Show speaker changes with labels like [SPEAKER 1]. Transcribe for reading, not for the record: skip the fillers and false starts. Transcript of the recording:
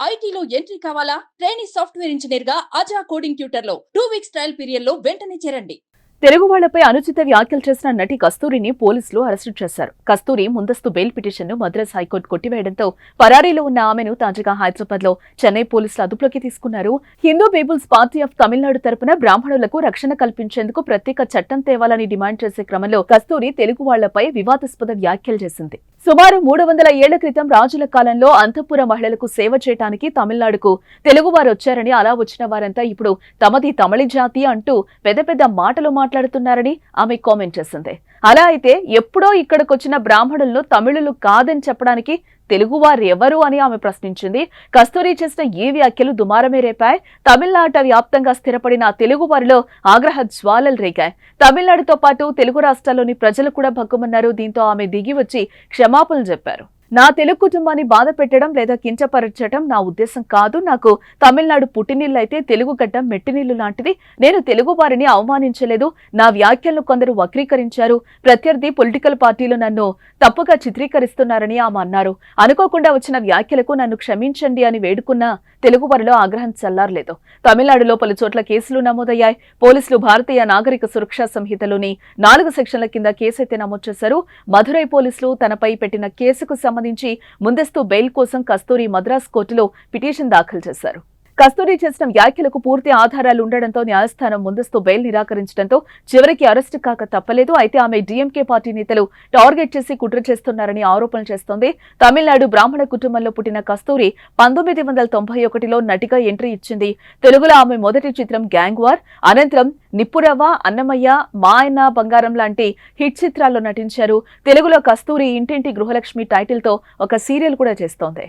[SPEAKER 1] ఐటీలో ఎంట్రీ కావాలా? Trainee software engineer గా అజా కోడింగ్ ట్యూటర్ లో 2 వీక్స్ ట్రయల్ పీరియడ్ లో వెంటనే చేరండి.
[SPEAKER 2] తెలుగు వాళ్లపై అనుచిత వ్యాఖ్యలు చేసిన నటి కస్తూరిని పోలీసులు అరెస్టు చేశారు. కస్తూరి ముందస్తు బెయిల్ పిటిషన్ను మద్రాస్ హైకోర్టు కొట్టివేయడంతో పరారీలో ఉన్న ఆమెను తాజాగా హైదరాబాద్ లో చెన్నై పోలీసులు అదుపులోకి తీసుకున్నారు. Hindu people's party of Tamil Nadu తరపున బ్రాహ్మణులకు రక్షణ కల్పించేందుకు ప్రత్యేక చట్టం తేవాలని డిమాండ్ చేసే క్రమంలో కస్తూరి తెలుగు వాళ్లపై వివాదాస్పద వ్యాఖ్యలు చేసింది. సుమారు 300 ఏళ్ల క్రితం రాజుల కాలంలో అంతఃపుర మహిళలకు సేవ చేయడానికి తమిళనాడుకు తెలుగువారు వచ్చారని, అలా వచ్చిన వారంతా ఇప్పుడు తమది తమిళ జాతి అంటూ పెద్ద పెద్ద మాటలు మాట్లాడుతున్నారని ఆమె కామెంట్ చేసింది. అలా అయితే ఎప్పుడో ఇక్కడికొచ్చిన బ్రాహ్మణులను తమిళులు కాదని చెప్పడానికి తెలుగువారు ఎవరు అని ఆమె ప్రశ్నించింది. కస్తూరి చేసిన ఈ వ్యాఖ్యలు దుమారమే రేపాయి. తమిళనాట వ్యాప్తంగా స్థిరపడిన తెలుగు వారిలో ఆగ్రహ జ్వాలలు రేగాయి. తమిళనాడుతో పాటు తెలుగు రాష్ట్రాల్లోని ప్రజలు కూడా భగ్గుమన్నారు. దీంతో ఆమె దిగి వచ్చి క్షమాపణలు చెప్పారు. నా తెలుగు కుటుంబాన్ని బాధ పెట్టడం లేదా కించపరచడం నా ఉద్దేశం కాదు. నాకు తమిళనాడు పుట్టినీళ్ళు అయితే తెలుగు గడ్డ మెట్టినీళ్లు లాంటిది. నేను తెలుగు వారిని అవమానించలేదు. నా వ్యాఖ్యలను కొందరు వక్రీకరించారు. ప్రత్యర్థి పొలిటికల్ పార్టీలు నన్ను తప్పుగా చిత్రీకరిస్తున్నారని ఆమె అన్నారు. అనుకోకుండా వచ్చిన వ్యాఖ్యలకు నన్ను క్షమించండి అని వేడుకున్న తెలుగు వారిలో ఆగ్రహం చల్లారలేదు. తమిళనాడులో పలు చోట్ల కేసులు నమోదయ్యాయి. పోలీసులు భారతీయ నాగరిక సురక్షా సంహితలోని 4 సెక్షన్ల కింద కేసైతే నమోదు చేశారు. మధురై పోలీసులు తనపై పెట్టిన కేసుకు సంబంధించి ముందస్తు బెయిల్ కోసం కస్తూరి మద్రాస్ కోర్టులో పిటిషన్ దాఖలు చేశారు. కస్తూరి చేసిన వ్యాఖ్యలకు పూర్తి ఆధారాలు ఉండడంతో న్యాయస్థానం ముందస్తు బెయిల్ నిరాకరించడంతో చివరికి అరెస్టు కాక తప్పలేదు. అయితే ఆమె డీఎంకే పార్టీ నేతలు టార్గెట్ చేసి కుట్ర చేస్తున్నారని ఆరోపణలు చేస్తోంది. తమిళనాడు బ్రాహ్మణ కుటుంబంలో పుట్టిన కస్తూరి 1991లో నటిగా ఎంట్రీ ఇచ్చింది. తెలుగులో ఆమె మొదటి చిత్రం గ్యాంగ్ వార్, అనంతరం నిప్పురవ్వ, అన్నమయ్య, మా అన్న బంగారం లాంటి హిట్ చిత్రాల్లో నటించారు. తెలుగులో కస్తూరి ఇంటింటి గృహలక్ష్మి టైటిల్ తో ఒక సీరియల్ కూడా చేస్తోంది.